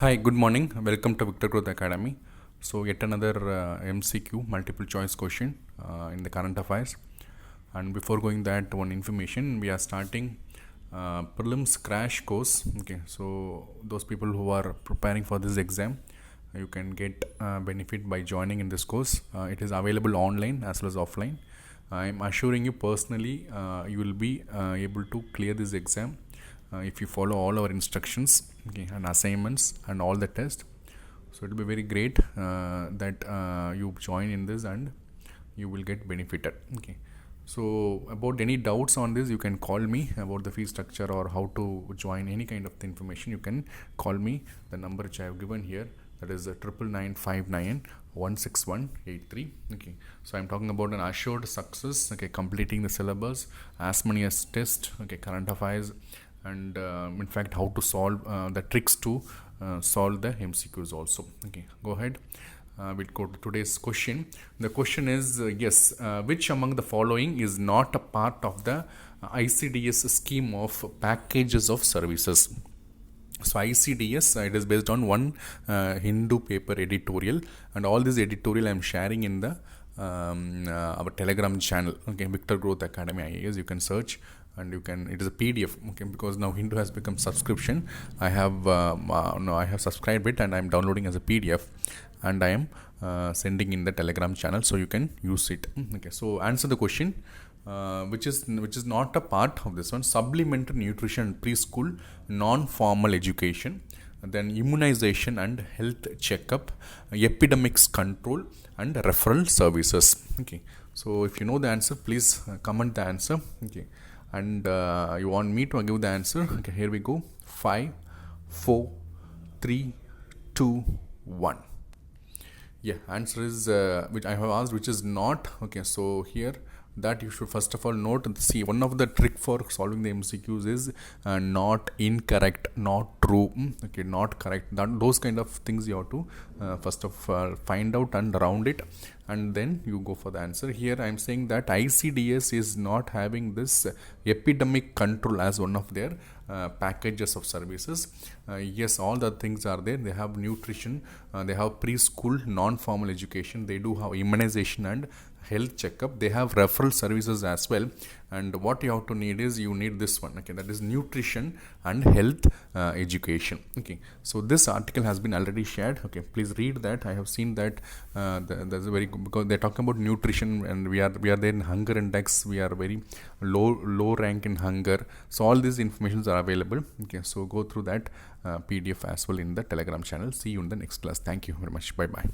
Hi, good morning. Welcome to Victor Growth Academy. So, yet another MCQ multiple choice question in the current affairs. And before going that, one information we are starting prelims crash course. Okay, so those people who are preparing for this exam, you can get benefit by joining in this course. It is available online as well as offline. I am assuring you personally, you will be able to clear this exam if you follow all our instructions, okay, and assignments and all the tests. So it will be very great that you join in this and you will get benefited. Okay, so about any doubts on this, you can call me about the fee structure or how to join any kind of information. You can call me the number which I have given here, that is 9959916183. Okay, so I'm talking about an assured success. Okay, completing the syllabus, as many as test, okay, current affairs, and in fact how to solve the tricks to solve the MCQs also. Okay, go ahead. We'll go to today's question. The question is which among the following is not a part of the ICDS scheme of packages of services? So ICDS, it is based on one Hindu paper editorial, and all this editorial I am sharing in the our Telegram channel. Okay, Victor Growth Academy IAS. You can search and you can. It is a PDF. Okay, because now Hindu has become subscription. I have I have subscribed it and I am downloading as a PDF, and I am sending in the Telegram channel, so you can use it. Okay, so answer the question. Which is not a part of this one: supplementary nutrition, preschool, non-formal education, then immunization and health checkup, epidemics control, and referral services. Okay, so if you know the answer, please comment the answer. Okay, and you want me to give the answer. Okay, here we go. 5, 4, 3, 2, 1. Yeah, answer is which I have asked, which is not. Okay, so here that you should first of all note, see, one of the trick for solving the MCQs is not incorrect, not true, okay, not correct. Those kind of things you have to first of all find out and round it, and then you go for the answer. Here I am saying that ICDS is not having this epidemic control as one of their packages of services. Yes, all the things are there. They have nutrition, they have preschool, non-formal education, they do have immunization and health checkup, they have referral services as well. And what you have to need is, you need this one, okay, that is nutrition and health education. Okay, so this article has been already shared. Okay, please read that. I have seen that there's a very good, because they're talking about nutrition, and we are there in hunger index, we are very low rank in hunger. So all these informations are available. Okay, so go through that PDF as well in the Telegram channel. See you in the next class. Thank you very much. Bye bye.